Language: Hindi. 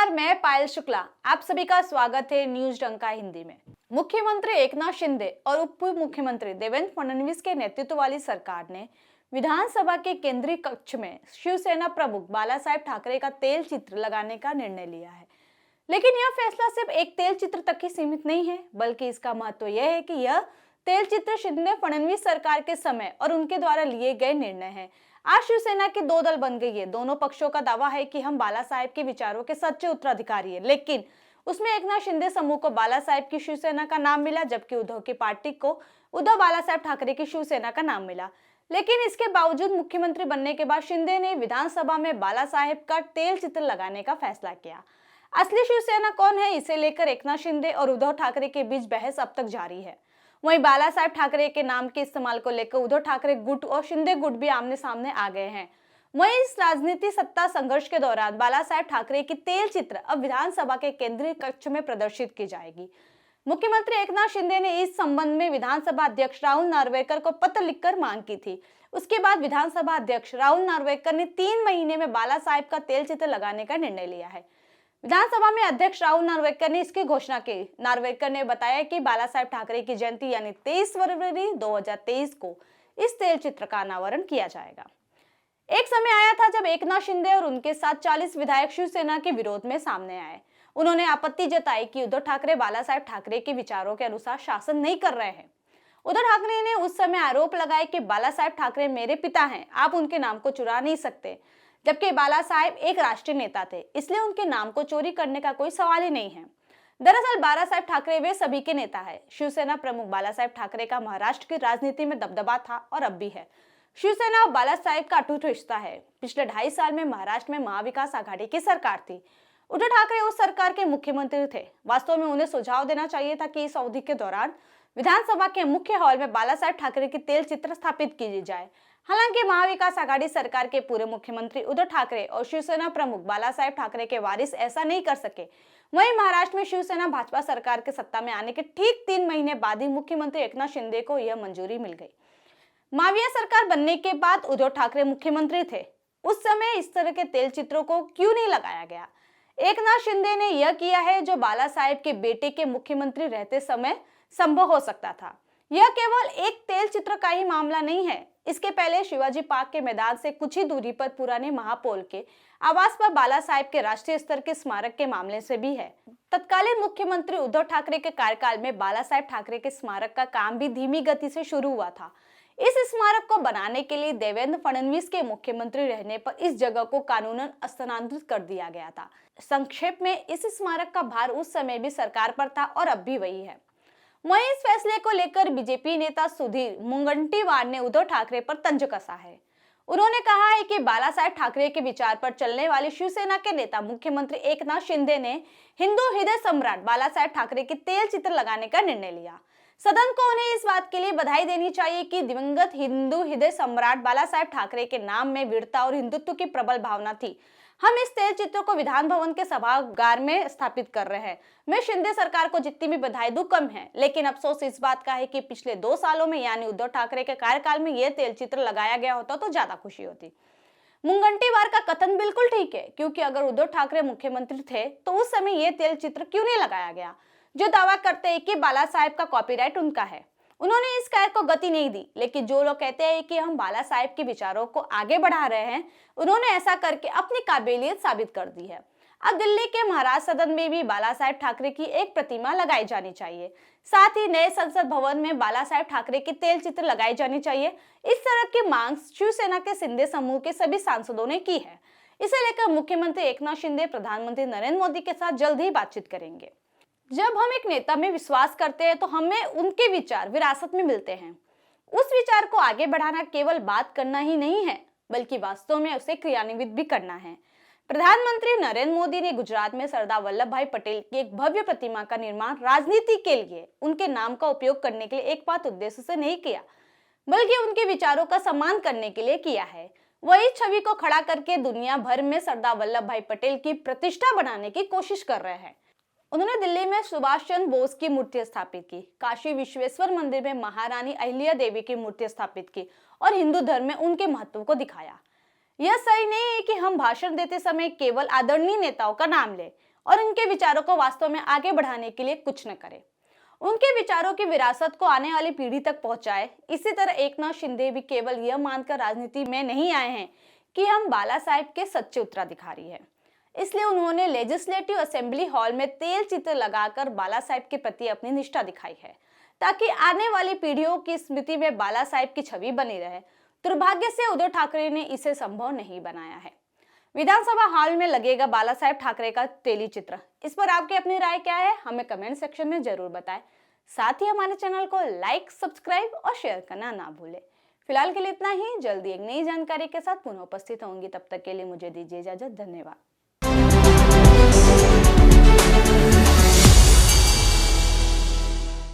नमस्कार, मैं पायल शुक्ला। आप सभी का स्वागत है न्यूज डंका हिंदी में। मुख्यमंत्री एकनाथ शिंदे और उप मुख्यमंत्री देवेंद्र फडणवीस के नेतृत्व वाली सरकार ने विधानसभा के केंद्रीय कक्ष में शिवसेना प्रमुख बालासाहेब ठाकरे का तेल चित्र लगाने का निर्णय लिया है। लेकिन यह फैसला सिर्फ एक तेल चित्र तक ही सीमित नहीं है, बल्कि इसका महत्व यह है कि यह तेल चित्र शिंदे फडणवीस सरकार के समय और उनके द्वारा लिए गए निर्णय है। आज शिवसेना के दो दल बन गई है। दोनों पक्षों का दावा है कि हम बाला साहेब के विचारों के सच्चे उत्तराधिकारी हैं, लेकिन उसमें एकनाथ शिंदे समूह को बाला साहेब की शिवसेना का नाम मिला, जबकि उद्धव की पार्टी को उद्धव बालासाहेब ठाकरे की शिवसेना का नाम मिला। लेकिन इसके बावजूद मुख्यमंत्री बनने के बाद शिंदे ने विधानसभा में बाला साहेब का तेल चित्र लगाने का फैसला किया। असली शिवसेना कौन है, इसे लेकर एकनाथ शिंदे और उद्धव ठाकरे के बीच बहस अब तक जारी है। वहीं बाला साहेब ठाकरे के नाम के इस्तेमाल को लेकर उद्धव ठाकरे गुट और शिंदे गुट भी आमने सामने आ गए हैं। वहीं इस राजनीति सत्ता संघर्ष के दौरान बाला साहेब ठाकरे की तेल चित्र अब विधानसभा के केंद्रीय कक्ष में प्रदर्शित की जाएगी। मुख्यमंत्री एकनाथ शिंदे ने इस संबंध में विधानसभा अध्यक्ष राहुल नार्वेकर को पत्र लिखकर मांग की थी। उसके बाद विधानसभा अध्यक्ष राहुल नार्वेकर ने 3 महीने में बाला साहेब का तेल चित्र लगाने का निर्णय लिया है। विधानसभा में अध्यक्ष राहुल नार्वेकर ने इसकी घोषणा की। नार्वेकर ने बताया कि बाला साहेब ठाकरे की जयंती यानी 23 फरवरी 2023 को इस तेल चित्र का अनावरण किया जाएगा। एक समय आया था जब एकनाथ शिंदे और उनके साथ 40 विधायक शिवसेना के विरोध में सामने आए। उन्होंने आपत्ति जताई कि उद्धव ठाकरे बाला साहेब ठाकरे के विचारों के अनुसार शासन नहीं कर रहे हैं। उद्धव ठाकरे ने उस समय आरोप लगाया कि बाला साहेब ठाकरे मेरे पिता हैं, आप उनके नाम को चुरा नहीं सकते, जबकि बाला साहेब एक राष्ट्रीय नेता थे, इसलिए उनके नाम को चोरी करने का कोई सवाल ही नहीं है। दरअसल बाला साहेब ठाकरे वे सभी के नेता है। शिवसेना प्रमुख बाला साहेब ठाकरे का महाराष्ट्र की राजनीति में दबदबा था और अब भी है। शिवसेना और बाला साहेब का अटूट रिश्ता है। पिछले 2.5 साल में महाराष्ट्र में महाविकास आघाड़ी की सरकार थी। उद्धव ठाकरे उस सरकार के मुख्यमंत्री थे। वास्तव में उन्हें सुझाव देना चाहिए था कि इस अवधि के दौरान विधानसभा के मुख्य हॉल में बाला साहेब ठाकरे की तेल चित्र स्थापित की जाए। हालांकि महाविकास आघाड़ी सरकार के पूर्व मुख्यमंत्री उद्धव ठाकरे और शिवसेना प्रमुख बाला साहेब ठाकरे के वारिस ऐसा नहीं कर सके। वहीं महाराष्ट्र में शिवसेना भाजपा सरकार के सत्ता में आने के ठीक 3 महीने बाद ही मुख्यमंत्री एकनाथ शिंदे को यह मंजूरी मिल गई। महाविया सरकार बनने के बाद उद्धव ठाकरे मुख्यमंत्री थे। उस समय इस तरह के तेल चित्रों को क्यों नहीं लगाया गया? एकनाथ शिंदे ने यह किया है जो बाला साहेब के बेटे के मुख्यमंत्री रहते समय संभव हो सकता था। यह केवल एक तेल चित्र का ही मामला नहीं है। इसके पहले शिवाजी पार्क के मैदान से कुछ ही दूरी पर पुराने महापौर के आवास पर बाला साहेब के राष्ट्रीय स्तर के स्मारक के मामले से भी है। तत्कालीन मुख्यमंत्री उद्धव ठाकरे के कार्यकाल में बाला साहेब ठाकरे के स्मारक का काम भी धीमी गति से शुरू हुआ था। इस स्मारक को बनाने के लिए देवेंद्र फडणवीस के मुख्यमंत्री रहने पर इस जगह को कानूनन स्थानांतरित कर दिया गया था। संक्षेप में इस स्मारक का भार उस समय भी सरकार पर था और अब भी वही है। वहीं इस फैसले को लेकर बीजेपी नेता सुधीर मुनगंटीवार ने उद्धव ठाकरे पर तंज कसा है। उन्होंने कहा है कि बाला साहेब ठाकरे के विचार पर चलने वाली शिवसेना के नेता मुख्यमंत्री एकनाथ शिंदे ने हिंदू हृदय सम्राट बाला साहेब ठाकरे की तेल चित्र लगाने का निर्णय लिया। सदन को उन्हें इस बात के लिए बधाई देनी चाहिए कि दिवंगत हिंदू हृदय सम्राट बाला साहेब ठाकरे के नाम में वीरता और हिंदुत्व की प्रबल भावना थी। हम इस तेल चित्र को विधान भवन के सभागार में स्थापित कर रहे हैं। मैं शिंदे सरकार को जितनी भी बधाई दूं कम है, लेकिन अफसोस इस बात का है कि पिछले 2 सालों में यानी उद्धव ठाकरे के कार्यकाल में यह तेल चित्र लगाया गया होता तो ज्यादा खुशी होती। मुनगंटीवार का कथन बिल्कुल ठीक है, क्योंकि अगर उद्धव ठाकरे मुख्यमंत्री थे तो उस समय यह तेल चित्र क्यों नहीं लगाया गया, जो दावा करते हैं कि बाला साहेब का कॉपीराइट उनका है। उन्होंने इस कार्य को गति नहीं दी, लेकिन जो लोग कहते हैं कि हम बाला साहेब के विचारों को आगे बढ़ा रहे हैं, उन्होंने ऐसा करके अपनी काबिलियत साबित कर दी है। अब दिल्ली के महाराज सदन में भी बाला साहेब ठाकरे की एक प्रतिमा लगाई जानी चाहिए। साथ ही नए संसद भवन में बाला साहेब ठाकरे की तेल चित्र लगाई जानी चाहिए। इस तरह की मांग शिवसेना के शिंदे समूह के सभी सांसदों ने की है। इसे लेकर मुख्यमंत्री एकनाथ शिंदे प्रधानमंत्री नरेंद्र मोदी के साथ जल्द ही बातचीत करेंगे। जब हम एक नेता में विश्वास करते हैं तो हमें उनके विचार विरासत में मिलते हैं। उस विचार को आगे बढ़ाना केवल बात करना ही नहीं है, बल्कि वास्तव में उसे क्रियान्वित भी करना है। प्रधानमंत्री नरेंद्र मोदी ने गुजरात में सरदार वल्लभ भाई पटेल की एक भव्य प्रतिमा का निर्माण राजनीति के लिए उनके नाम का उपयोग करने के लिए एक बात उद्देश्य से नहीं किया, बल्कि उनके विचारों का सम्मान करने के लिए किया है। वही छवि को खड़ा करके दुनिया भर में सरदार वल्लभ भाई पटेल की प्रतिष्ठा बनाने की कोशिश कर रहे हैं। उन्होंने दिल्ली में सुभाष चंद्र बोस की मूर्ति स्थापित की, काशी विश्वेश्वर मंदिर में महारानी अहिल्या देवी की मूर्ति स्थापित की और हिंदू धर्म में उनके महत्व को दिखाया। यह सही नहीं है कि हम भाषण देते समय केवल आदरणीय नेताओं का नाम लें और उनके विचारों को वास्तव में आगे बढ़ाने के लिए कुछ न करे, उनके विचारों की विरासत को आने वाली पीढ़ी तक पहुंचाए। इसी तरह एकनाथ शिंदे भी केवल यह मानकर राजनीति में नहीं आए हैं कि हम बाला साहेब के सच्चे उत्तराधिकारी हैं। इसलिए उन्होंने लेजिस्लेटिव असेंबली हॉल में तेल चित्र लगाकर बाला साहेब के प्रति अपनी निष्ठा दिखाई है, ताकि आने वाली पीढ़ियों की स्मृति में बाला साहेब की छवि बनी रहे। दुर्भाग्य से उद्धव ठाकरे ने इसे संभव नहीं बनाया है। विधानसभा हॉल में लगेगा बाला साहेब ठाकरे का तेली चित्र। इस पर आपकी अपनी राय क्या है, हमें कमेंट सेक्शन में जरूर बताएं। साथ ही हमारे चैनल को लाइक, सब्सक्राइब और शेयर करना ना भूलें। फिलहाल के लिए इतना ही। जल्दी एक नई जानकारी के साथ पुनः उपस्थित होंगी। तब तक के लिए मुझे दीजिए इजाजत। धन्यवाद।